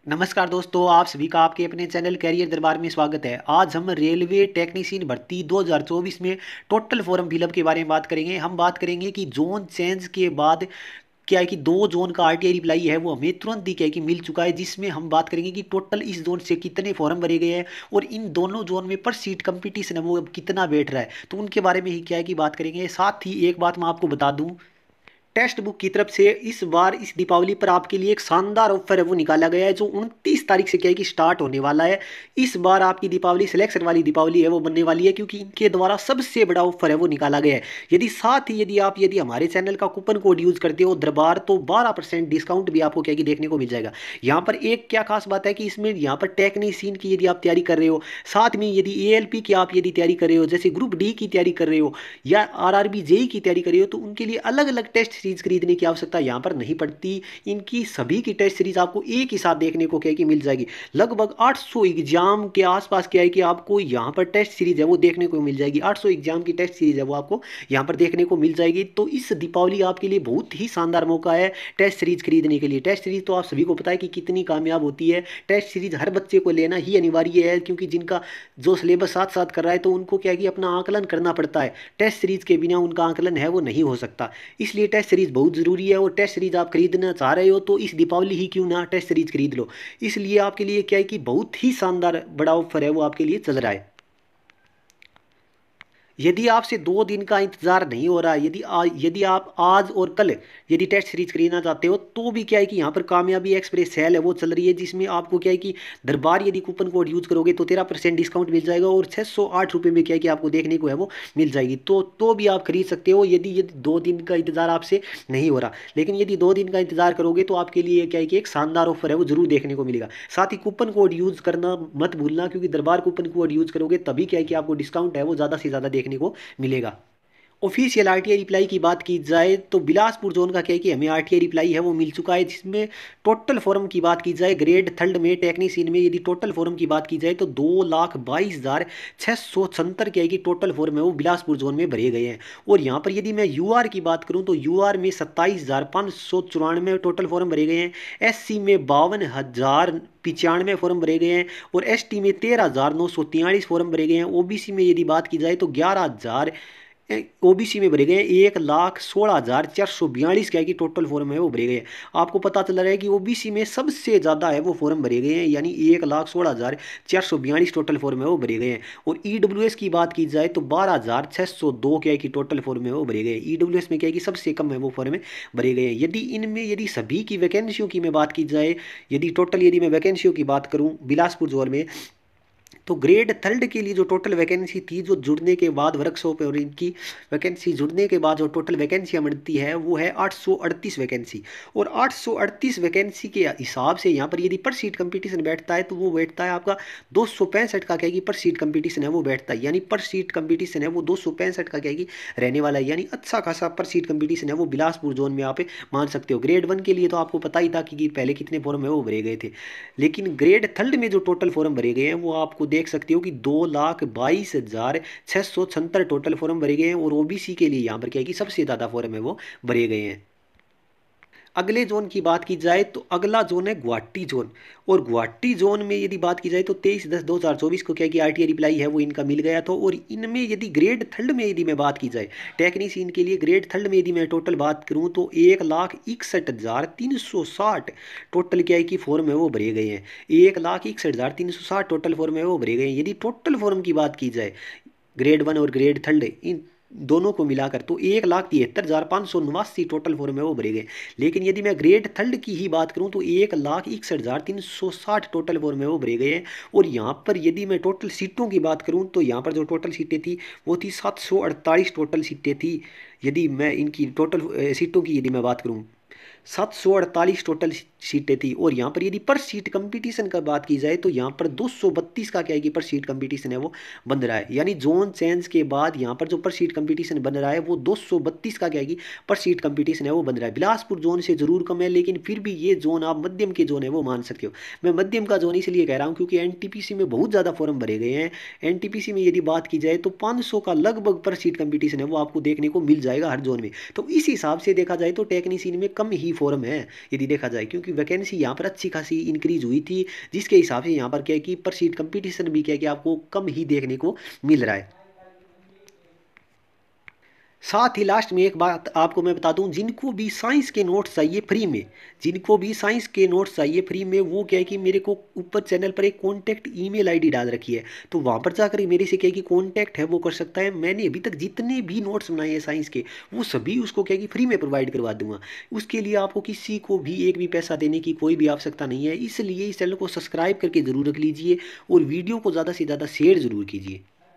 नमस्कार दोस्तों, आप सभी का आपके अपने चैनल कैरियर दरबार में स्वागत है। आज हम रेलवे टेक्नीशियन भर्ती 2024 में टोटल फॉर्म फिलअप के बारे में बात करेंगे। हम बात करेंगे कि जोन चेंज के बाद क्या है कि दो जोन का आरटीआई रिप्लाई है वो हमें तुरंत ही क्या है कि मिल चुका है, जिसमें हम बात करेंगे कि टोटल इस जोन से कितने फॉर्म भरे गए हैं और इन दोनों जोन में पर सीट कंपटीशन है वो अब कितना बैठ रहा है, तो उनके बारे में ही क्या है कि बात करेंगे। साथ ही एक बात मैं आपको बता दूं, टेक्स्ट बुक की तरफ से इस बार इस दीपावली पर आपके लिए एक शानदार ऑफर है वो निकाला गया है, जो 29 तारीख से क्या है कि स्टार्ट होने वाला है। इस बार आपकी दीपावली सिलेक्शन वाली दीपावली है वो बनने वाली है, क्योंकि इनके द्वारा सबसे बड़ा ऑफर है वो निकाला गया है। यदि हमारे चैनल का कूपन कोड यूज करते हो दरबार, तो 12% डिस्काउंट भी आपको क्या है कि देखने को मिल जाएगा। यहाँ पर एक क्या खास बात है कि इसमें यहाँ पर टेक्नीशियन की यदि आप तैयारी कर रहे हो, साथ में यदि एएलपी की आप यदि तैयारी कर रहे हो, जैसे ग्रुप डी की तैयारी कर रहे हो या आरआरबी जेई की तैयारी कर रहे हो, तो उनके लिए अलग अलग टेस्ट सीरीज खरीदने की आवश्यकता यहाँ पर नहीं पड़ती। इनकी सभी की टेस्ट सीरीज आपको एक ही साथ देखने को क्या है कि मिल जाएगी। लगभग 800 एग्जाम के आसपास क्या है कि आपको यहाँ पर टेस्ट सीरीज है वो देखने को मिल जाएगी। 800 एग्जाम की टेस्ट सीरीज है वो आपको यहाँ पर देखने को मिल जाएगी। तो इस दीपावली आपके लिए बहुत ही शानदार मौका है टेस्ट सीरीज खरीदने के लिए। टेस्ट सीरीज तो आप सभी को पता है कि कितनी कामयाब होती है। टेस्ट सीरीज हर बच्चे को लेना ही अनिवार्य है, क्योंकि जिनका जो सिलेबस साथ साथ कर रहा है तो उनको क्या है कि अपना आकलन करना पड़ता है। टेस्ट सीरीज के बिना उनका आकलन है वो नहीं हो सकता। इसलिए टेस्ट सीरीज बहुत ज़रूरी है, और टेस्ट सीरीज आप खरीदना चाह रहे हो तो इस दीपावली ही क्यों ना टेस्ट सीरीज खरीद लो। इसलिए आपके लिए क्या है कि बहुत ही शानदार बड़ा ऑफर है वो आपके लिए चल रहा है। यदि आपसे 2 दिन का इंतजार नहीं हो रहा, यदि आप आज और कल यदि टेस्ट सीरीज खरीदना चाहते हो, तो भी क्या है कि यहाँ पर कामयाबी एक्सप्रेस सेल है वो चल रही है, जिसमें आपको क्या है कि दरबार यदि कूपन कोड यूज करोगे तो 13% डिस्काउंट मिल जाएगा, और 608 रुपये में क्या है कि आपको देखने को है वो मिल जाएगी। तो भी आप खरीद सकते हो, यदि यदि 2 दिन का इंतजार आपसे नहीं हो रहा। लेकिन यदि 2 दिन का इंतजार करोगे तो आपके लिए क्या है कि एक शानदार ऑफर है वो जरूर देखने को मिलेगा। साथ ही कूपन कोड यूज करना मत भूलना, क्योंकि दरबार कूपन कोड यूज करोगे तभी क्या है कि आपको डिस्काउंट है वो ज़्यादा से ज़्यादा देखने को मिलेगा। ऑफिशियल आरटीआई रिप्लाई की बात की जाए तो बिलासपुर जोन का क्या है कि हमें आरटीआई रिप्लाई है वो मिल चुका है, जिसमें टोटल फॉर्म की बात की जाए ग्रेड थर्ड में टेक्नीशियन में यदि टोटल फॉर्म की बात की जाए तो 2,22,676 क्या है कि टोटल फॉर्म है वो बिलासपुर जोन में भरे गए हैं। और यहाँ पर यदि मैं यूआर की बात करूँ तो यूआर में 27,594 टोटल फॉर्म भरे गए हैं। एससी में 52,095 फॉर्म भरे गए हैं, और एसटी में 13,943 फॉर्म भरे गए हैं। ओबीसी में यदि बात की जाए तो 11,000 ओबीसी में भरे गए हैं। 1,16,442 क्या है कि टोटल फॉर्म है वो भरे गए हैं। आपको पता चल रहा है कि ओबीसी में सबसे ज़्यादा है वो फॉर्म भरे गए हैं, यानी 1,16,442 टोटल फॉर्म है वो भरे गए हैं। और ईडब्ल्यूएस की बात की जाए तो 12,602 क्या है कि टोटल फॉर्म है वो भरे गए हैं। ईडब्ल्यूएस में क्या है कि सबसे कम है वो फॉर्म भरे गए हैं। यदि सभी की वैकेंसियों की मैं बात की जाए, यदि मैं वैकेंसियों की बात करूँ बिलासपुर जोन में, तो ग्रेड थर्ड के लिए जो टोटल वैकेंसी थी, जो जुड़ने के बाद वर्कशॉप और इनकी वैकेंसी जुड़ने के बाद जो टोटल वैकेंसियाँ मिलती है वो है 838 वैकेंसी। और 838 वैकेंसी के हिसाब से यहाँ पर यदि पर सीट कंपटीशन बैठता है तो वो बैठता है आपका 265 का क्या है कि पर सीट कंपटीशन है वो बैठता है, यानी पर सीट कंपटीशन है वो 265 का क्या है कि रहने वाला है, यानी अच्छा खासा पर सीट कंपटीशन है वो बिलासपुर जोन में आप मान सकते हो। ग्रेड वन के लिए तो आपको पता ही था कि पहले कितने फॉर्म है वो भरे गए थे, लेकिन ग्रेड थर्ड में जो टोटल फॉर्म भरे गए हैं वो आपको देख सकते हो कि 2,22,676 टोटल फॉर्म भरे गए हैं। और ओबीसी के लिए यहाँ पर क्या है कि सबसे ज़्यादा फॉर्म है वो भरे गए हैं। अगले जोन की बात की जाए तो अगला जोन है गुवाहाटी जोन। और गुवाहाटी जोन में यदि बात की जाए तो 23/10/2024 को क्या है कि आरटीआई रिप्लाई है वो इनका मिल गया था। और इनमें यदि ग्रेड थर्ड में यदि मैं बात की जाए टेक्नीशियन के लिए, ग्रेड थर्ड में यदि मैं टोटल बात करूँ तो 1,61,360 टोटल क्या है कि फॉर्म है वो भरे गए हैं। 1,61,360 टोटल फॉर्म है वो भरे गए हैं। यदि टोटल फॉर्म की बात की जाए ग्रेड वन और ग्रेड थर्ड इन दोनों को मिलाकर तो 1,73,589 टोटल फॉर्म है वो भरे गए। लेकिन यदि मैं ग्रेड थर्ड की ही बात करूं तो 1,61,360 टोटल फॉर्म है वो भरे गए हैं। और यहाँ पर यदि मैं टोटल सीटों की बात करूं तो यहाँ पर जो टोटल सीटें थी वो थी 748 टोटल सीटें थी। यदि मैं इनकी टोटल सीटों की यदि मैं बात करूँ 748 टोटल सीटें थी। और यहाँ पर यदि पर सीट कंपटीशन का बात की जाए तो यहाँ पर 232 का क्या है कि पर सीट कंपटीशन है वो बन रहा है, यानी जोन चेंज के बाद यहाँ पर जो पर सीट कंपटीशन बन रहा है वो 232 का क्या है कि पर सीट कंपटीशन है वो बन रहा है। बिलासपुर जोन से जरूर कम है, लेकिन फिर भी ये जोन आप मध्यम के जोन है वो मान सकते हो। मैं मध्यम का जोन इसलिए कह रहा हूँ क्योंकि एनटीपीसी में बहुत ज़्यादा फॉर्म भरे गए हैं। एनटीपीसी में यदि बात की जाए तो 500 का लगभग पर सीट कंपटीशन है वो आपको देखने को मिल जाएगा हर जोन में। तो इस हिसाब से देखा जाए तो टेक्नीशियन में कम ही फॉर्म है यदि देखा जाए, क्योंकि क्योंकि वैकेंसी यहाँ पर अच्छी खासी इंक्रीज हुई थी, जिसके हिसाब से यहाँ पर क्या है कि पर सीट कंपटीशन भी क्या है कि आपको कम ही देखने को मिल रहा है। साथ ही लास्ट में एक बात आपको मैं बता दूं, जिनको भी साइंस के नोट्स चाहिए फ्री में, जिनको भी साइंस के नोट्स चाहिए फ्री में, वो क्या है कि मेरे को ऊपर चैनल पर एक कॉन्टैक्ट ईमेल आईडी डाल रखी है, तो वहाँ पर जाकर मेरे से क्या है कि कॉन्टैक्ट है वो कर सकता है। मैंने अभी तक जितने भी नोट्स बनाए हैं साइंस के, वो सभी उसको क्या है कि फ्री में प्रोवाइड करवा दूंगा। उसके लिए आपको किसी को भी एक भी पैसा देने की कोई भी आवश्यकता नहीं है, इसलिए इस चैनल को सब्सक्राइब करके ज़रूर रख लीजिए और वीडियो को ज़्यादा से ज़्यादा शेयर ज़रूर कीजिए।